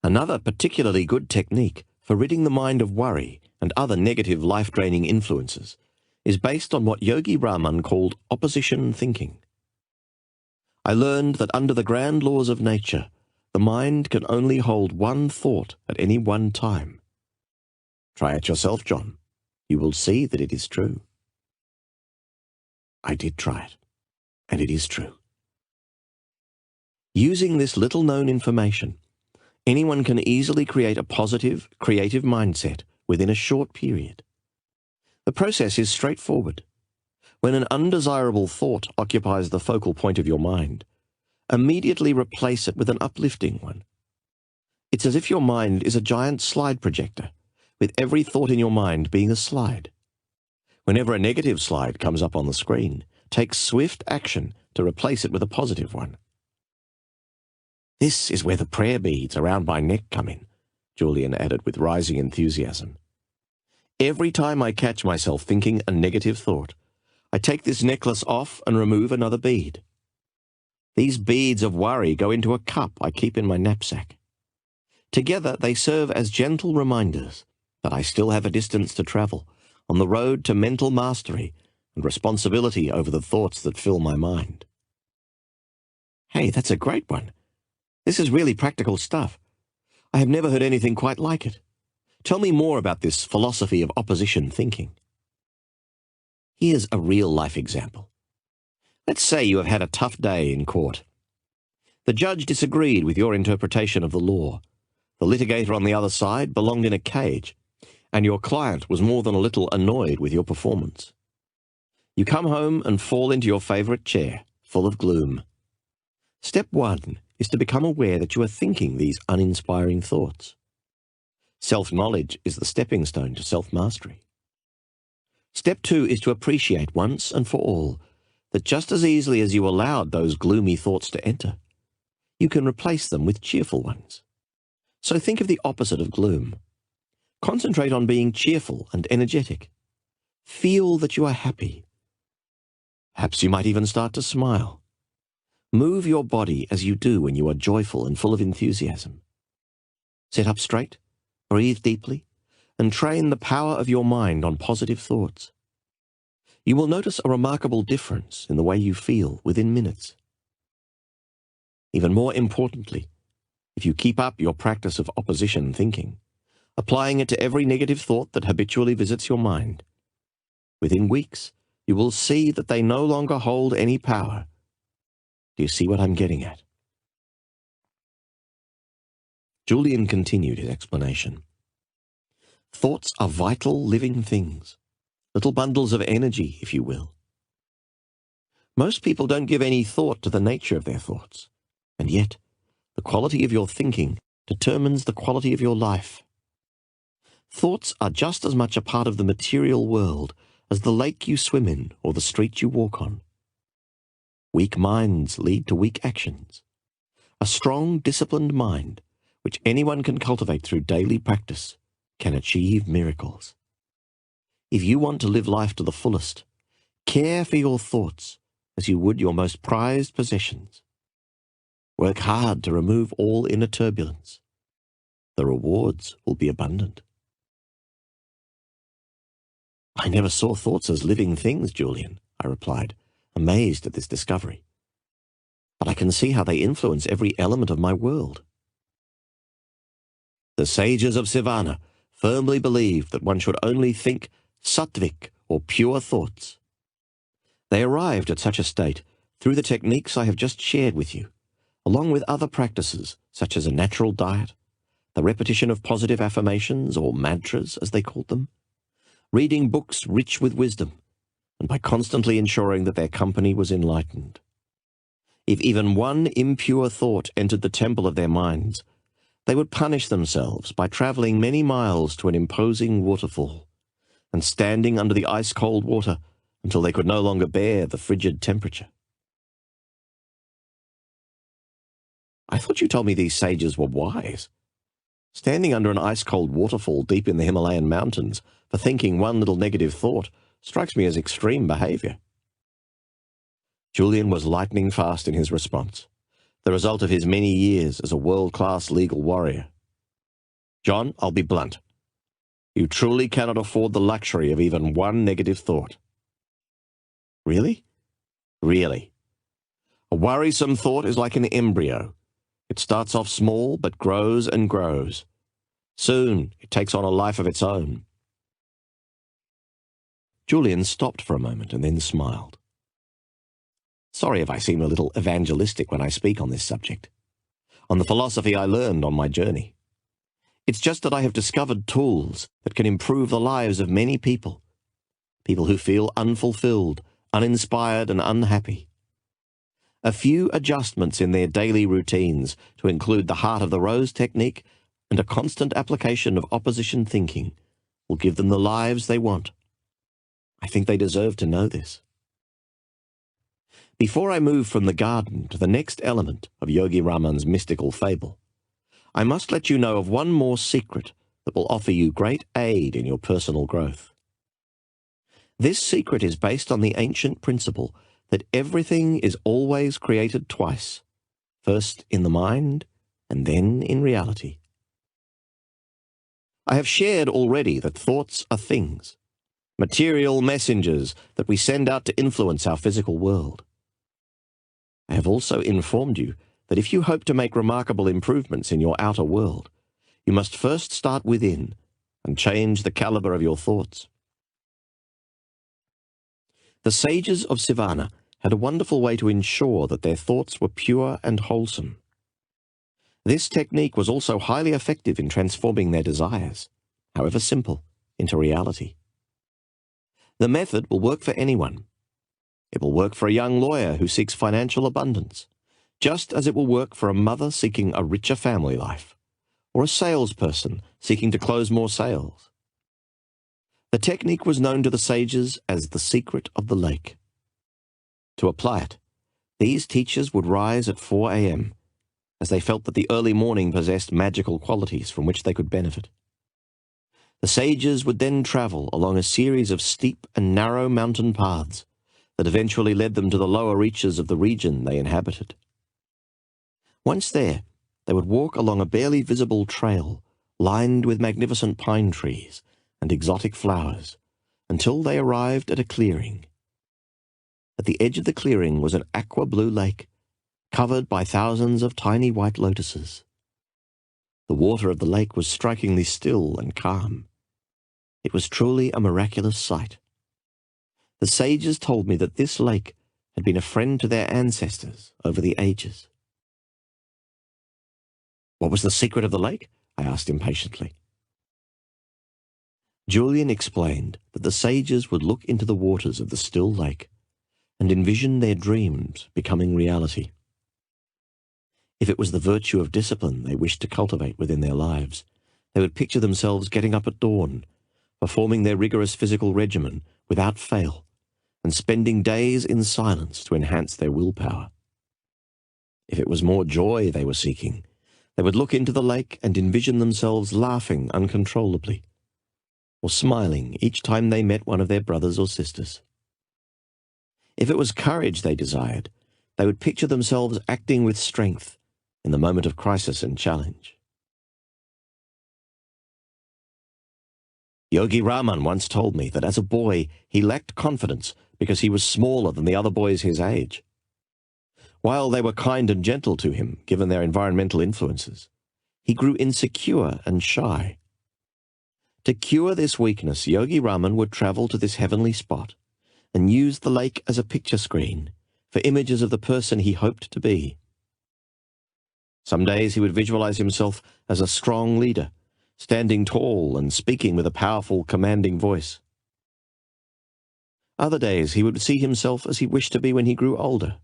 [SPEAKER 1] Another particularly good technique for ridding the mind of worry and other negative life-draining influences is based on what Yogi Raman called opposition thinking. I learned that under the grand laws of nature, the mind can only hold one thought at any one time. Try it yourself, John. You will see that it is true. I did try it, and it is true. Using this little-known information, anyone can easily create a positive, creative mindset within a short period. The process is straightforward. When an undesirable thought occupies the focal point of your mind, immediately replace it with an uplifting one. It's as if your mind is a giant slide projector, with every thought in your mind being a slide. Whenever a negative slide comes up on the screen, take swift action to replace it with a positive one. This is where the prayer beads around my neck come in, Julian added with rising enthusiasm. Every time I catch myself thinking a negative thought, I take this necklace off and remove another bead. These beads of worry go into a cup I keep in my knapsack. Together they serve as gentle reminders that I still have a distance to travel on the road to mental mastery and responsibility over the thoughts that fill my mind. Hey, that's a great one. This is really practical stuff. I have never heard anything quite like it. Tell me more about this philosophy of opposition thinking. Here's a real-life example. Let's say you have had a tough day in court. The judge disagreed with your interpretation of the law. The litigator on the other side belonged in a cage, and your client was more than a little annoyed with your performance. You come home and fall into your favorite chair, full of gloom. Step 1 is to become aware that you are thinking these uninspiring thoughts. Self-knowledge is the stepping stone to self-mastery. Step 2 is to appreciate once and for all that just as easily as you allowed those gloomy thoughts to enter, you can replace them with cheerful ones. So think of the opposite of gloom. Concentrate on being cheerful and energetic. Feel that you are happy. Perhaps you might even start to smile. Move your body as you do when you are joyful and full of enthusiasm. Sit up straight, breathe deeply, and train the power of your mind on positive thoughts. You will notice a remarkable difference in the way you feel within minutes. Even more importantly, if you keep up your practice of opposition thinking, applying it to every negative thought that habitually visits your mind, within weeks you will see that they no longer hold any power. Do you see what I'm getting at? Julian continued his explanation. Thoughts are vital living things, little bundles of energy, if you will. Most people don't give any thought to the nature of their thoughts, and yet the quality of your thinking determines the quality of your life. Thoughts are just as much a part of the material world as the lake you swim in or the street you walk on. Weak minds lead to weak actions. A strong, disciplined mind, which anyone can cultivate through daily practice, can achieve miracles. If you want to live life to the fullest, care for your thoughts as you would your most prized possessions. Work hard to remove all inner turbulence. The rewards will be abundant. I never saw thoughts as living things, Julian, I replied, amazed at this discovery. But I can see how they influence every element of my world. The sages of Sivana firmly believed that one should only think sattvic or pure thoughts. They arrived at such a state through the techniques I have just shared with you, along with other practices such as a natural diet, the repetition of positive affirmations or mantras as they called them, reading books rich with wisdom, and by constantly ensuring that their company was enlightened. If even one impure thought entered the temple of their minds, they would punish themselves by traveling many miles to an imposing waterfall and standing under the ice-cold water until they could no longer bear the frigid temperature. I thought you told me these sages were wise. Standing under an ice-cold waterfall deep in the Himalayan mountains for thinking one little negative thought strikes me as extreme behavior. Julian was lightning fast in his response, the result of his many years as a world-class legal warrior. John, I'll be blunt. You truly cannot afford the luxury of even one negative thought. Really? Really. A worrisome thought is like an embryo. It starts off small but grows and grows. Soon it takes on a life of its own. Julian stopped for a moment and then smiled. Sorry if I seem a little evangelistic when I speak on this subject, on the philosophy I learned on my journey. It's just that I have discovered tools that can improve the lives of many people, people who feel unfulfilled, uninspired, and unhappy. A few adjustments in their daily routines to include the Heart of the Rose technique and a constant application of opposition thinking will give them the lives they want. I think they deserve to know this. Before I move from the garden to the next element of Yogi Raman's mystical fable, I must let you know of one more secret that will offer you great aid in your personal growth. This secret is based on the ancient principle that everything is always created twice, first in the mind and then in reality. I have shared already that thoughts are things, material messengers that we send out to influence our physical world. I have also informed you that if you hope to make remarkable improvements in your outer world, you must first start within and change the caliber of your thoughts. The sages of Sivana had a wonderful way to ensure that their thoughts were pure and wholesome. This technique was also highly effective in transforming their desires, however simple, into reality. The method will work for anyone. It will work for a young lawyer who seeks financial abundance, just as it will work for a mother seeking a richer family life, or a salesperson seeking to close more sales. The technique was known to the sages as the secret of the lake. To apply it, these teachers would rise at 4 a.m., as they felt that the early morning possessed magical qualities from which they could benefit. The sages would then travel along a series of steep and narrow mountain paths that eventually led them to the lower reaches of the region they inhabited. Once there, they would walk along a barely visible trail lined with magnificent pine trees and exotic flowers until they arrived at a clearing. At the edge of the clearing was an aqua-blue lake covered by thousands of tiny white lotuses. The water of the lake was strikingly still and calm. It was truly a miraculous sight. The sages told me that this lake had been a friend to their ancestors over the ages. What was the secret of the lake? I asked impatiently. Julian explained that the sages would look into the waters of the still lake and envision their dreams becoming reality. If it was the virtue of discipline they wished to cultivate within their lives, they would picture themselves getting up at dawn, performing their rigorous physical regimen without fail, and spending days in silence to enhance their willpower. If it was more joy they were seeking, they would look into the lake and envision themselves laughing uncontrollably, or smiling each time they met one of their brothers or sisters. If it was courage they desired, they would picture themselves acting with strength in the moment of crisis and challenge. Yogi Raman once told me that as a boy he lacked confidence because he was smaller than the other boys his age. While they were kind and gentle to him, given their environmental influences, he grew insecure and shy. To cure this weakness, Yogi Raman would travel to this heavenly spot and use the lake as a picture screen for images of the person he hoped to be. Some days he would visualize himself as a strong leader, standing tall and speaking with a powerful, commanding voice. Other days he would see himself as he wished to be when he grew older,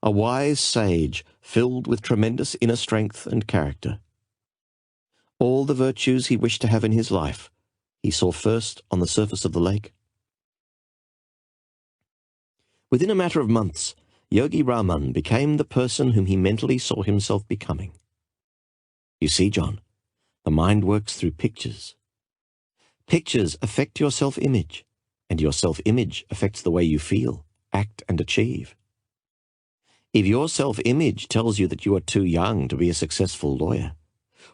[SPEAKER 1] a wise sage filled with tremendous inner strength and character. All the virtues he wished to have in his life he saw first on the surface of the lake. Within a matter of months, Yogi Raman became the person whom he mentally saw himself becoming. You see, John, the mind works through pictures. Pictures affect your self-image, and your self-image affects the way you feel, act, and achieve. If your self-image tells you that you are too young to be a successful lawyer,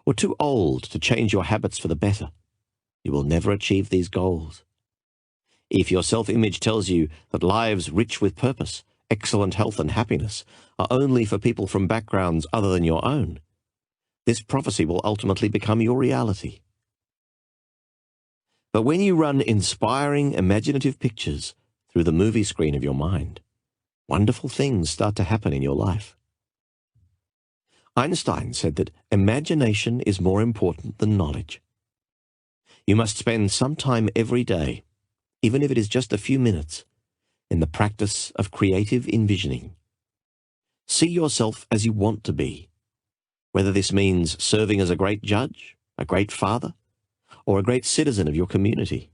[SPEAKER 1] or too old to change your habits for the better, you will never achieve these goals. If your self-image tells you that lives rich with purpose, excellent health and happiness are only for people from backgrounds other than your own, this prophecy will ultimately become your reality. But when you run inspiring, imaginative pictures through the movie screen of your mind, wonderful things start to happen in your life. Einstein said that imagination is more important than knowledge. You must spend some time every day, even if it is just a few minutes, in the practice of creative envisioning. See yourself as you want to be, whether this means serving as a great judge, a great father, or a great citizen of your community.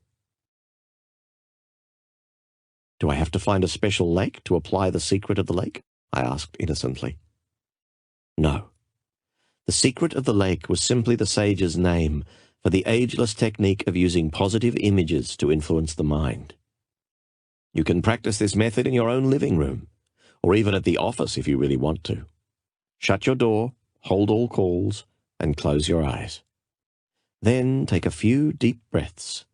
[SPEAKER 1] Do I have to find a special lake to apply the secret of the lake? I asked innocently. No. The secret of the lake was simply the sage's name for the ageless technique of using positive images to influence the mind. You can practice this method in your own living room, or even at the office if you really want to. Shut your door, hold all calls, and close your eyes. Then take a few deep breaths.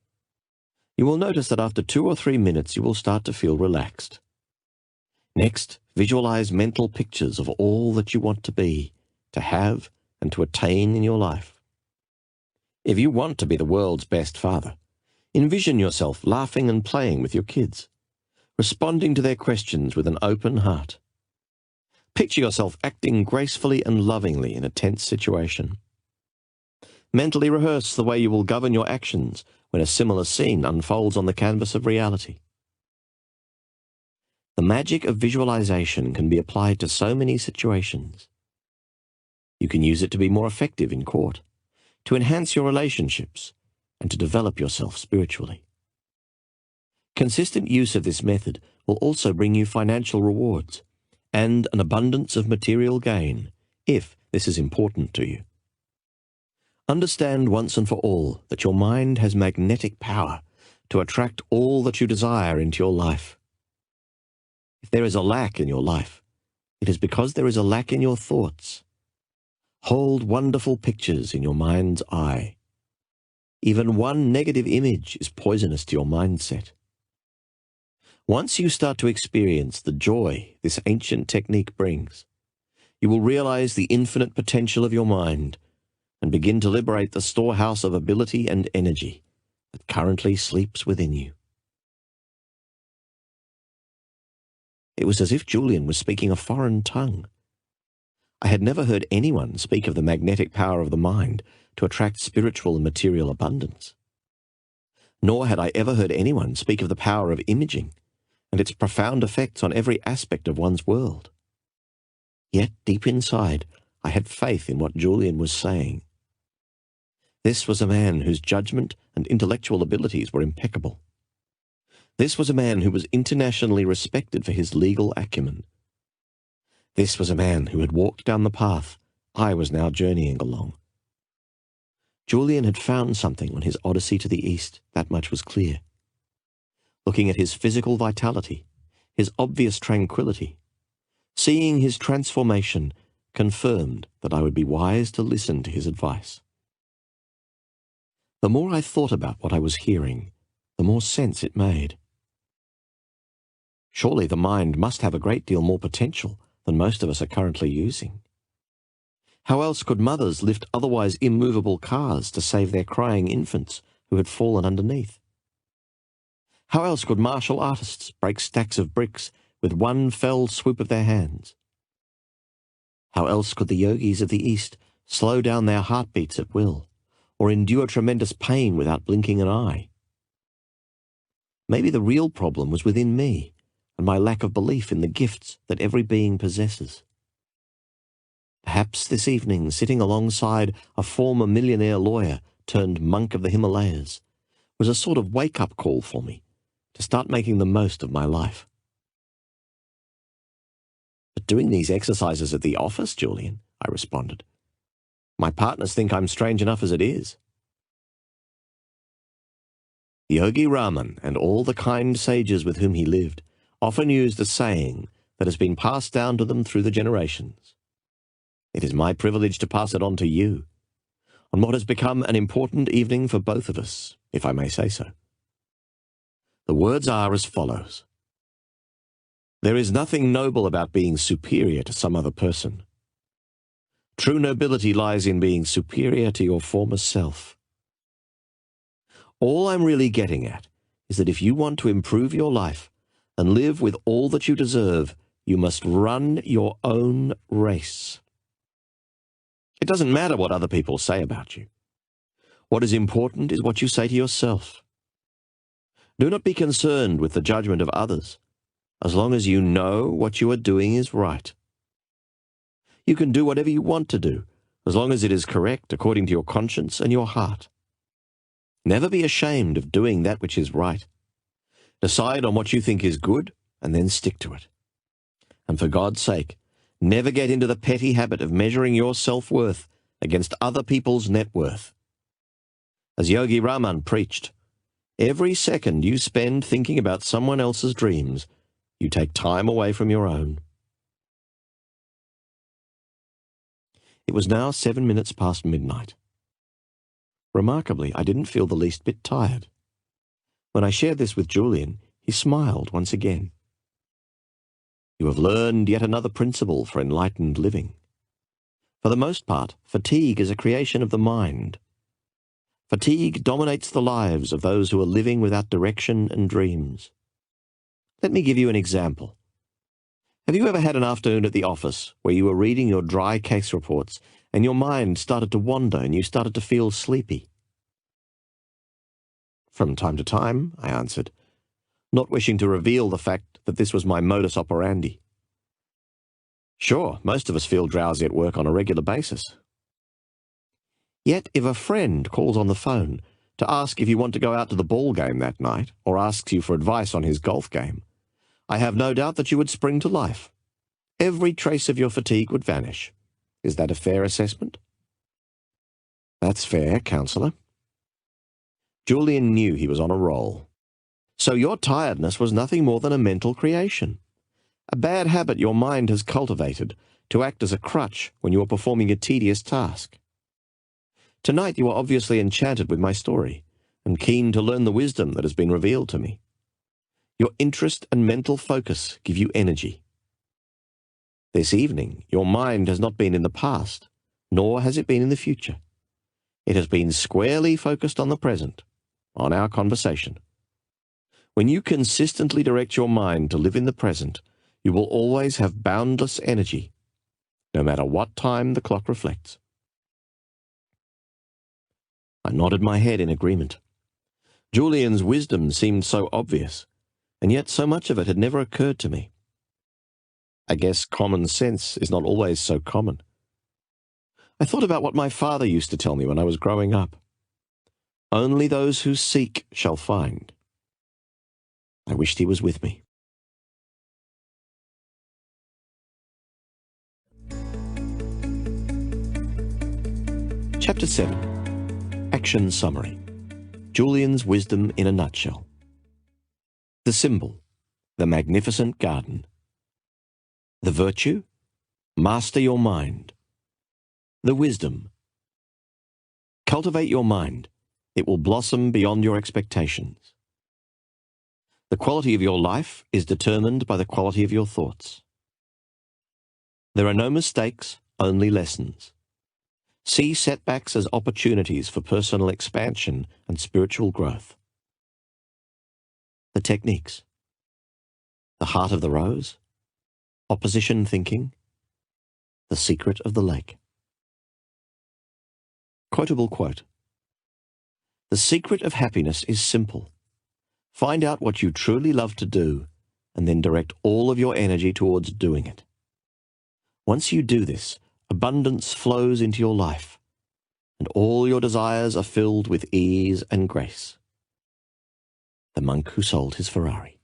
[SPEAKER 1] You will notice that after 2 or 3 minutes you will start to feel relaxed. Next, visualize mental pictures of all that you want to be, to have, and to attain in your life. If you want to be the world's best father, envision yourself laughing and playing with your kids, responding to their questions with an open heart. Picture yourself acting gracefully and lovingly in a tense situation. Mentally rehearse the way you will govern your actions when a similar scene unfolds on the canvas of reality. The magic of visualization can be applied to so many situations. You can use it to be more effective in court, to enhance your relationships, and to develop yourself spiritually. Consistent use of this method will also bring you financial rewards and an abundance of material gain, if this is important to you. Understand once and for all that your mind has magnetic power to attract all that you desire into your life. If there is a lack in your life, it is because there is a lack in your thoughts. Hold wonderful pictures in your mind's eye. Even one negative image is poisonous to your mindset. Once you start to experience the joy this ancient technique brings, you will realize the infinite potential of your mind and begin to liberate the storehouse of ability and energy that currently sleeps within you. It was as if Julian was speaking a foreign tongue. I had never heard anyone speak of the magnetic power of the mind to attract spiritual and material abundance. Nor had I ever heard anyone speak of the power of imaging and its profound effects on every aspect of one's world. Yet, deep inside, I had faith in what Julian was saying. This was a man whose judgment and intellectual abilities were impeccable. This was a man who was internationally respected for his legal acumen. This was a man who had walked down the path I was now journeying along. Julian had found something on his odyssey to the east, that much was clear. Looking at his physical vitality, his obvious tranquility, seeing his transformation confirmed that I would be wise to listen to his advice. The more I thought about what I was hearing, the more sense it made. Surely the mind must have a great deal more potential than most of us are currently using. How else could mothers lift otherwise immovable cars to save their crying infants who had fallen underneath? How else could martial artists break stacks of bricks with one fell swoop of their hands? How else could the yogis of the East slow down their heartbeats at will, or endure tremendous pain without blinking an eye? Maybe the real problem was within me, and my lack of belief in the gifts that every being possesses. Perhaps this evening, sitting alongside a former millionaire lawyer turned monk of the Himalayas, was a sort of wake-up call for me to start making the most of my life. But doing these exercises at the office, Julian, I responded. My partners think I'm strange enough as it is. Yogi Raman and all the kind sages with whom he lived often used a saying that has been passed down to them through the generations. It is my privilege to pass it on to you, on what has become an important evening for both of us, if I may say so. The words are as follows. There is nothing noble about being superior to some other person. True nobility lies in being superior to your former self. All I'm really getting at is that if you want to improve your life and live with all that you deserve, you must run your own race. It doesn't matter what other people say about you. What is important is what you say to yourself. Do not be concerned with the judgment of others, as long as you know what you are doing is right. You can do whatever you want to do, as long as it is correct according to your conscience and your heart. Never be ashamed of doing that which is right. Decide on what you think is good, and then stick to it. And for God's sake, never get into the petty habit of measuring your self-worth against other people's net worth. As Yogi Raman preached, every second you spend thinking about someone else's dreams, you take time away from your own. It was now 7 minutes past midnight. Remarkably, I didn't feel the least bit tired. When I shared this with Julian, he smiled once again. You have learned yet another principle for enlightened living. For the most part, fatigue is a creation of the mind. Fatigue dominates the lives of those who are living without direction and dreams. Let me give you an example. Have you ever had an afternoon at the office where you were reading your dry case reports and your mind started to wander and you started to feel sleepy? From time to time, I answered, not wishing to reveal the fact that this was my modus operandi. Sure, most of us feel drowsy at work on a regular basis. Yet if a friend calls on the phone to ask if you want to go out to the ball game that night or asks you for advice on his golf game, I have no doubt that you would spring to life. Every trace of your fatigue would vanish. Is that a fair assessment? That's fair, counsellor. Julian knew he was on a roll. So your tiredness was nothing more than a mental creation, a bad habit your mind has cultivated to act as a crutch when you are performing a tedious task. Tonight you are obviously enchanted with my story and keen to learn the wisdom that has been revealed to me. Your interest and mental focus give you energy. This evening, your mind has not been in the past, nor has it been in the future. It has been squarely focused on the present, on our conversation. When you consistently direct your mind to live in the present, you will always have boundless energy, no matter what time the clock reflects. I nodded my head in agreement. Julian's wisdom seemed so obvious, and yet so much of it had never occurred to me. I guess common sense is not always so common. I thought about what my father used to tell me when I was growing up. Only those who seek shall find. I wished he was with me. Chapter 7. Action Summary. Julian's Wisdom in a Nutshell. The symbol, the magnificent garden. The virtue, master your mind. The wisdom, cultivate your mind. It will blossom beyond your expectations. The quality of your life is determined by the quality of your thoughts. There are no mistakes, only lessons. See setbacks as opportunities for personal expansion and spiritual growth. The techniques. The heart of the rose. Opposition thinking. The secret of the lake. Quotable quote. The secret of happiness is simple. Find out what you truly love to do, and then direct all of your energy towards doing it. Once you do this, abundance flows into your life, and all your desires are filled with ease and grace. The monk who sold his Ferrari.